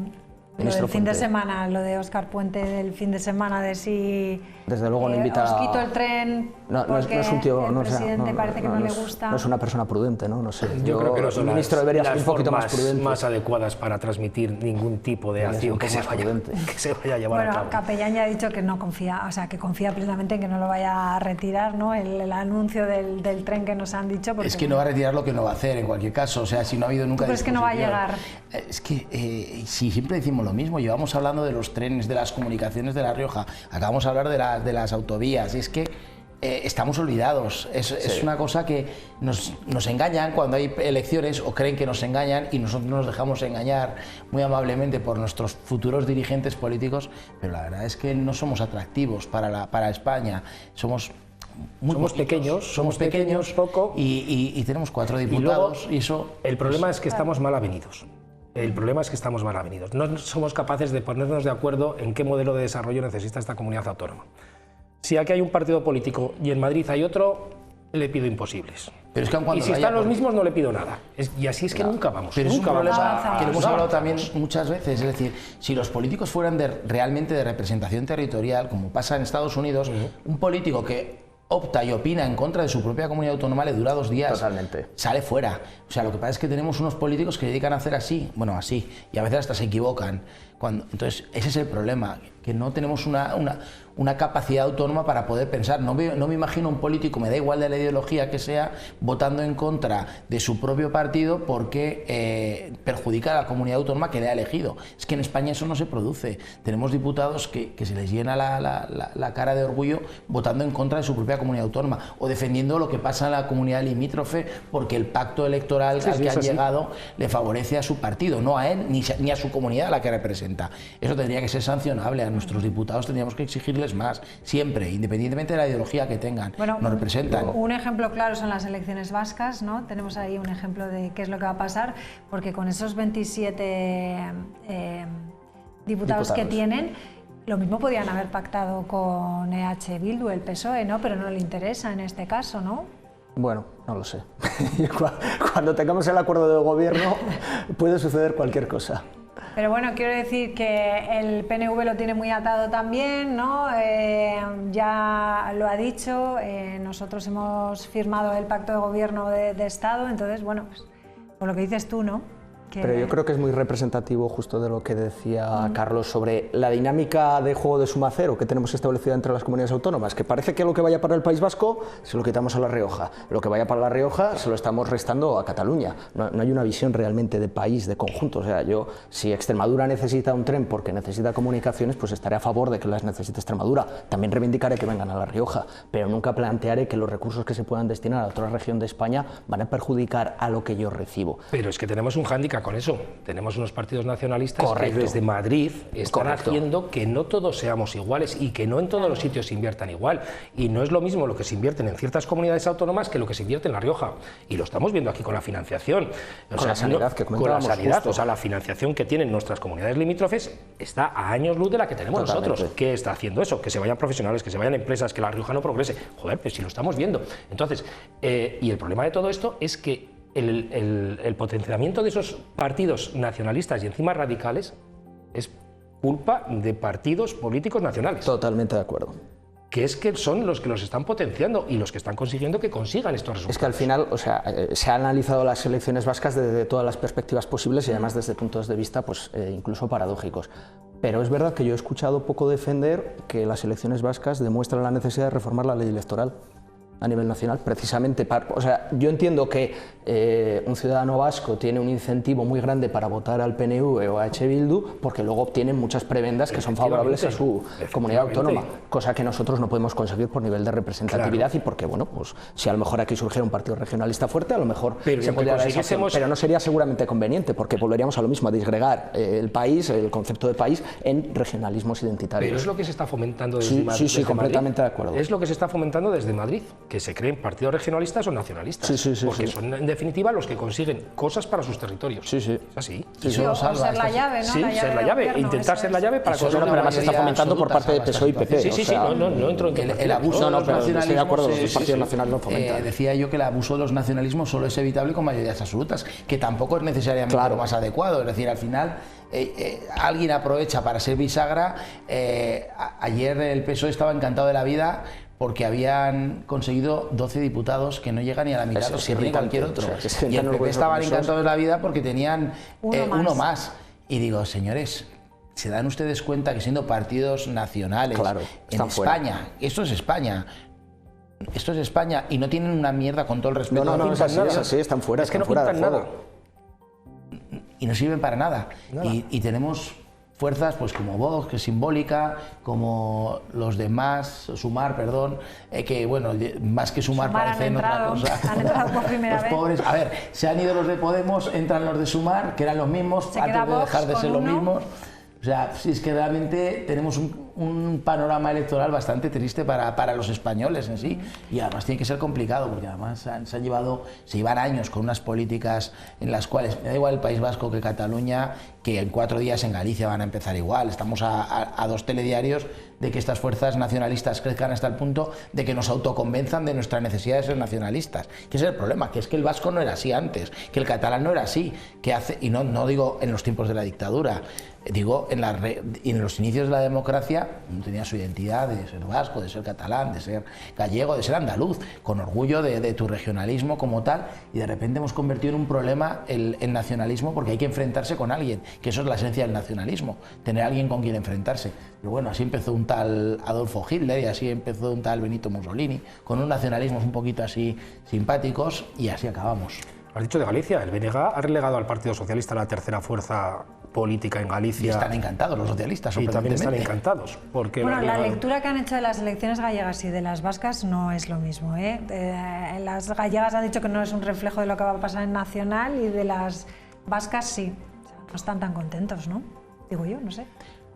lo del fin de semana, lo de Óscar Puente del fin de semana, de si desde luego no invita os quito el tren porque no es un tío, el presidente parece que no le gusta? No es una persona prudente, ¿no? No sé. Yo creo que no son el ministro debería ser un poquito más prudente, más adecuadas para transmitir ningún tipo de acción que se vaya a llevar a cabo. Bueno, Capellán ya ha dicho que no confía, o sea, que confía plenamente en que no lo vaya a retirar, ¿no? El anuncio del tren que nos han dicho. Es que no va a retirar lo que no va a hacer en cualquier caso, o sea, si no ha habido nunca. ¿Tú crees que no va a llegar? Es que si siempre decimos lo mismo, llevamos hablando de los trenes, de las comunicaciones de La Rioja, acabamos de hablar de las autovías, y es que estamos olvidados, es una cosa que nos engañan cuando hay elecciones o creen que nos engañan y nosotros nos dejamos engañar muy amablemente por nuestros futuros dirigentes políticos, pero la verdad es que no somos atractivos para España, somos pequeños poco y tenemos 4 diputados y eso... El problema es que estamos mal avenidos. No somos capaces de ponernos de acuerdo en qué modelo de desarrollo necesita esta comunidad autónoma. Si aquí hay un partido político y en Madrid hay otro, le pido imposibles. Pero es que y si están los mismos, no le pido nada. Y así es que nunca vamos. Pero es un problema que lo hemos hablado también muchas veces. Es decir, si los políticos fueran realmente de representación territorial, como pasa en Estados Unidos, un político que opta y opina en contra de su propia comunidad autónoma le dura 2 días. Totalmente. Sale fuera. O sea, lo que pasa es que tenemos unos políticos que dedican a hacer así, y a veces hasta se equivocan. Entonces, ese es el problema, que no tenemos una capacidad autónoma para poder pensar. No me imagino un político, me da igual de la ideología que sea, votando en contra de su propio partido porque perjudica a la comunidad autónoma que le ha elegido. Es que en España eso no se produce. Tenemos diputados que se les llena la cara de orgullo votando en contra de su propia comunidad autónoma o defendiendo lo que pasa en la comunidad limítrofe porque el pacto electoral al que han llegado le favorece a su partido, no a él ni a su comunidad a la que representa. Eso tendría que ser sancionable. A nuestros diputados tendríamos que exigirles más, siempre, independientemente de la ideología que tengan. Bueno, nos representan. Un ejemplo claro son las elecciones vascas, ¿no? Tenemos ahí un ejemplo de qué es lo que va a pasar, porque con esos 27 diputados que tienen, lo mismo podían haber pactado con EH Bildu, el PSOE, ¿no? Pero no le interesa en este caso, ¿no? Bueno, no lo sé. Cuando tengamos el acuerdo de gobierno puede suceder cualquier cosa. Pero bueno, quiero decir que el PNV lo tiene muy atado también, ¿no? Ya lo ha dicho, nosotros hemos firmado el pacto de gobierno de Estado, entonces, bueno, pues por lo que dices tú, ¿no? Pero yo creo que es muy representativo justo de lo que decía Carlos sobre la dinámica de juego de suma cero que tenemos establecida entre las comunidades autónomas, que parece que lo que vaya para el País Vasco se lo quitamos a La Rioja, lo que vaya para La Rioja se lo estamos restando a Cataluña. No hay una visión realmente de país, de conjunto. O sea, si Extremadura necesita un tren porque necesita comunicaciones, pues estaré a favor de que las necesite Extremadura. También reivindicaré que vengan a La Rioja, pero nunca plantearé que los recursos que se puedan destinar a otra región de España van a perjudicar a lo que yo recibo. Pero es que tenemos un hándicap ya con eso. Tenemos unos partidos nacionalistas que desde Madrid están haciendo que no todos seamos iguales y que no en todos los sitios se inviertan igual. Y no es lo mismo lo que se invierten en ciertas comunidades autónomas que lo que se invierte en La Rioja. Y lo estamos viendo aquí con la financiación. Con la sanidad que comentábamos. Con la sanidad, o sea, la financiación que tienen nuestras comunidades limítrofes está a años luz de la que tenemos nosotros. ¿Qué está haciendo eso? Que se vayan profesionales, que se vayan empresas, que La Rioja no progrese. Joder, pues si lo estamos viendo. Entonces, y el problema de todo esto es que el potenciamiento de esos partidos nacionalistas y encima radicales es culpa de partidos políticos nacionales. Totalmente de acuerdo. Que son los que los están potenciando y los que están consiguiendo que consigan estos resultados. Es que al final, o sea, se han analizado las elecciones vascas desde todas las perspectivas posibles y además desde puntos de vista pues, incluso paradójicos. Pero es verdad que yo he escuchado poco defender que las elecciones vascas demuestran la necesidad de reformar la ley electoral a nivel nacional, precisamente o sea, yo entiendo que un ciudadano vasco tiene un incentivo muy grande para votar al PNV o a H. Bildu porque luego obtienen muchas prebendas que son favorables a su comunidad autónoma, cosa que nosotros no podemos conseguir por nivel de representatividad y porque, bueno, pues si a lo mejor aquí surgiera un partido regionalista fuerte, a lo mejor se podría dar esa opción, pero no sería seguramente conveniente porque volveríamos a lo mismo, a disgregar el país, el concepto de país, en regionalismos identitarios. Pero es lo que se está fomentando desde Madrid. Sí, completamente de acuerdo. Es lo que se está fomentando desde Madrid, que se creen partidos regionalistas o nacionalistas, porque son en definitiva los que consiguen cosas para sus territorios. Sí. Así. O ser la llave, ¿no? Sí, ser la llave, intentar ser la llave para cosas. Pero además se está fomentando por parte de PSOE y PP. Sí, no entro en el abuso de los nacionalismos. Estoy de acuerdo, los partidos nacionales no fomentan. Decía yo que el abuso de los nacionalismos solo es evitable con mayorías absolutas, que tampoco es necesariamente lo más adecuado. Es decir, al final alguien aprovecha para ser bisagra. Ayer el PSOE estaba encantado de la vida porque habían conseguido 12 diputados que no llegan ni a la mitad de los que tiene cualquier otro. O sea, y el PP estaban encantados de la vida porque tenían uno más. Y digo, señores, ¿se dan ustedes cuenta que siendo partidos nacionales en España, esto es España, y no tienen una mierda con todo el respeto? No, es así, están fuera. Es que no pintan nada. Y no sirven para nada. Y tenemos fuerzas pues como Vox, que es simbólica, como los demás, Sumar, perdón, que bueno, más que Sumar parecen otra cosa. Han entrado por primera vez. Pobres, a ver, se han ido los de Podemos, entran los de Sumar, que eran los mismos, antes de dejar de ser los mismos. O sea, sí, es que realmente tenemos un panorama electoral bastante triste para los españoles en sí, y además tiene que ser complicado porque además se llevan años con unas políticas en las cuales me da igual el País Vasco que Cataluña, que en 4 días en Galicia van a empezar igual. Estamos a 2 telediarios de que estas fuerzas nacionalistas crezcan hasta el punto de que nos autoconvenzan de nuestra necesidad de ser nacionalistas, que ese es el problema, que es que el vasco no era así antes, que el catalán no era así, y no digo en los tiempos de la dictadura, digo en los inicios de la democracia no tenía su identidad de ser vasco, de ser catalán, de ser gallego, de ser andaluz, con orgullo de tu regionalismo como tal, y de repente hemos convertido en un problema el nacionalismo porque hay que enfrentarse con alguien, que eso es la esencia del nacionalismo, tener a alguien con quien enfrentarse. Pero bueno, así empezó un tal Adolfo Hitler y así empezó un tal Benito Mussolini, con unos nacionalismos un poquito así simpáticos, y así acabamos. Has dicho de Galicia, el BNG ha relegado al Partido Socialista la tercera fuerza política en Galicia. Y están encantados los socialistas, y también están encantados. Porque bueno, la lectura que han hecho de las elecciones gallegas y de las vascas no es lo mismo. Las gallegas han dicho que no es un reflejo de lo que va a pasar en Nacional, y de las vascas sí. O sea, no están tan contentos, ¿no? Digo yo, no sé.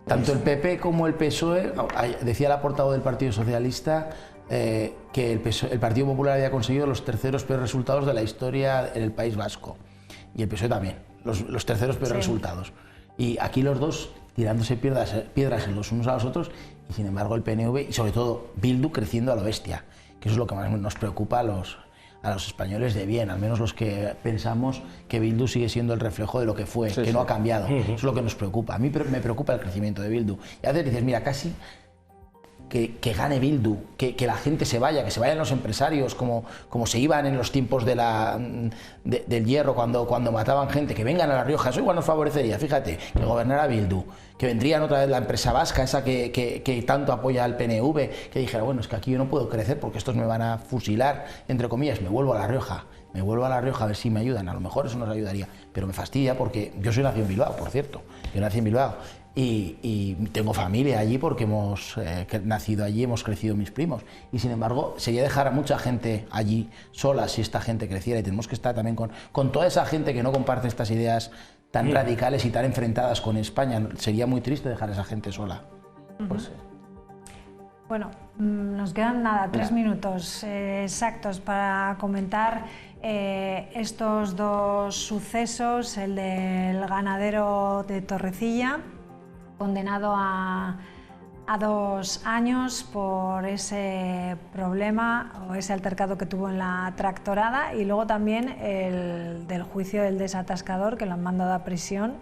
Tanto el PP como el PSOE, decía la portavoz del Partido Socialista, que el Partido Popular había conseguido los terceros peores resultados de la historia en el País Vasco. Y el PSOE también, los terceros peores resultados. Y aquí los dos tirándose piedras los unos a los otros, y sin embargo el PNV y sobre todo Bildu creciendo a lo bestia, que eso es lo que más nos preocupa a los españoles de bien, al menos los que pensamos que Bildu sigue siendo el reflejo de lo que fue, no ha cambiado. Eso es lo que nos preocupa. A mí me preocupa el crecimiento de Bildu. Y a veces dices, mira, casi que gane Bildu, que la gente se vaya, que se vayan los empresarios, como se iban en los tiempos del hierro, cuando mataban gente, que vengan a La Rioja. Eso igual nos favorecería, fíjate, que gobernara Bildu, que vendrían otra vez la empresa vasca, esa que tanto apoya al PNV, que dijera, bueno, es que aquí yo no puedo crecer porque estos me van a fusilar, entre comillas, me vuelvo a La Rioja a ver si me ayudan, a lo mejor eso nos ayudaría, pero me fastidia porque yo soy nacido en Bilbao, por cierto, yo nací en Bilbao. Y tengo familia allí porque hemos nacido allí, hemos crecido mis primos, y sin embargo sería dejar a mucha gente allí sola si esta gente creciera, y tenemos que estar también con toda esa gente que no comparte estas ideas tan radicales y tan enfrentadas con España. Sería muy triste dejar a esa gente sola. Pues sí. Bueno, nos quedan 3 minutos exactos para comentar estos dos sucesos, el del ganadero de Torrecilla, condenado a 2 años por ese problema o ese altercado que tuvo en la tractorada, y luego también el del juicio del desatascador, que lo han mandado a prisión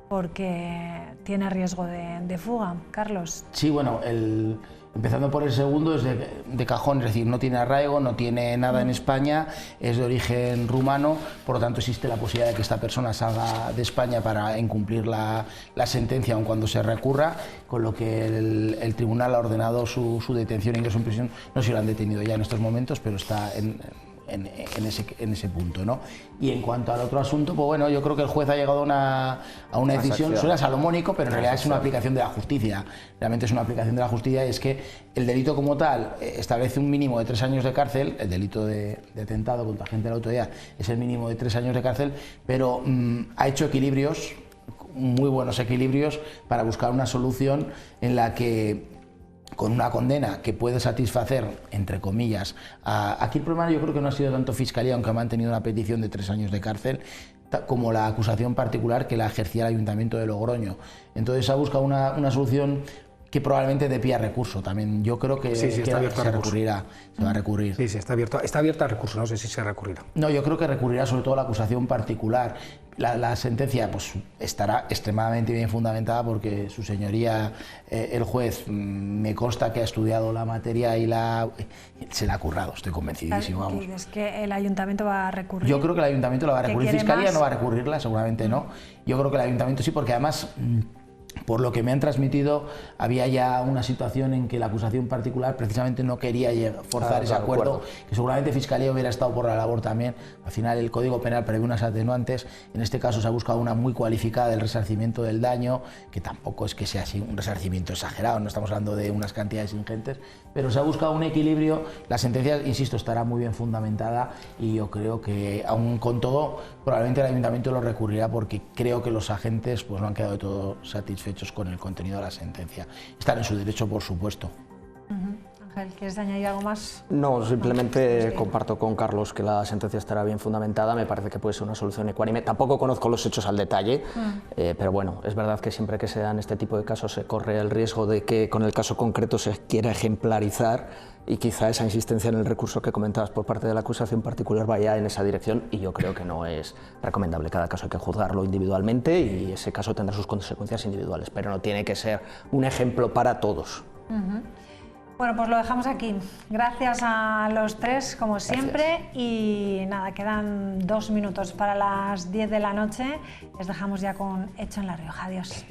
porque tiene riesgo de fuga. Carlos. Sí, bueno, empezando por el segundo, es de cajón, es decir, no tiene arraigo, no tiene nada en España, es de origen rumano, por lo tanto existe la posibilidad de que esta persona salga de España para incumplir la sentencia aun cuando se recurra, con lo que el tribunal ha ordenado su detención e ingreso en prisión. No sé si lo han detenido ya en estos momentos, pero está en ese punto, ¿no? Y en cuanto al otro asunto, pues bueno, yo creo que el juez ha llegado a una decisión, suena salomónico, pero en realidad es una aplicación de la justicia, realmente es una aplicación de la justicia, y es que el delito como tal establece un mínimo de 3 años de cárcel, el delito de atentado contra agente de la autoridad es el mínimo de 3 años de cárcel, pero ha hecho equilibrios, muy buenos equilibrios, para buscar una solución en la que, con una condena que puede satisfacer, entre comillas, aquí el problema yo creo que no ha sido tanto Fiscalía, aunque ha mantenido una petición de 3 años de cárcel, como la acusación particular que la ejercía el Ayuntamiento de Logroño. Entonces ha buscado una solución que probablemente dé pie a recurso también. Yo creo que, se recurrirá, se va a recurrir. Sí, está abierta a recurso, no sé si se recurrirá. No, yo creo que recurrirá sobre todo a la acusación particular. La sentencia pues estará extremadamente bien fundamentada porque su señoría, el juez, me consta que ha estudiado la materia y se la ha currado, estoy convencidísimo. Vamos. ¿Es que el ayuntamiento va a recurrir? Yo creo que el ayuntamiento lo va a recurrir. Fiscalía no va a recurrirla, seguramente no. Yo creo que el ayuntamiento sí, porque además, por lo que me han transmitido, había ya una situación en que la acusación particular precisamente no quería forzar ese acuerdo, que seguramente Fiscalía hubiera estado por la labor también. Al final el Código Penal prevé unas atenuantes, en este caso se ha buscado una muy cualificada del resarcimiento del daño, que tampoco es que sea así un resarcimiento exagerado, no estamos hablando de unas cantidades ingentes, pero se ha buscado un equilibrio. La sentencia, insisto, estará muy bien fundamentada y yo creo que, aun con todo, probablemente el Ayuntamiento lo recurrirá porque creo que los agentes pues no han quedado de todo satisfechos con el contenido de la sentencia. Están en su derecho, por supuesto. Ángel, ¿quieres añadir algo más? No, simplemente comparto con Carlos que la sentencia estará bien fundamentada, me parece que puede ser una solución ecuánime. Tampoco conozco los hechos al detalle, pero bueno, es verdad que siempre que se dan este tipo de casos se corre el riesgo de que con el caso concreto se quiera ejemplarizar y quizá esa insistencia en el recurso que comentabas por parte de la acusación particular vaya en esa dirección, y yo creo que no es recomendable. Cada caso hay que juzgarlo individualmente y ese caso tendrá sus consecuencias individuales, pero no tiene que ser un ejemplo para todos. Bueno, pues lo dejamos aquí. Gracias a los tres, como siempre. Y nada, quedan 2 minutos para las 10 de la noche. Les dejamos ya con Hecho en La Rioja. Adiós.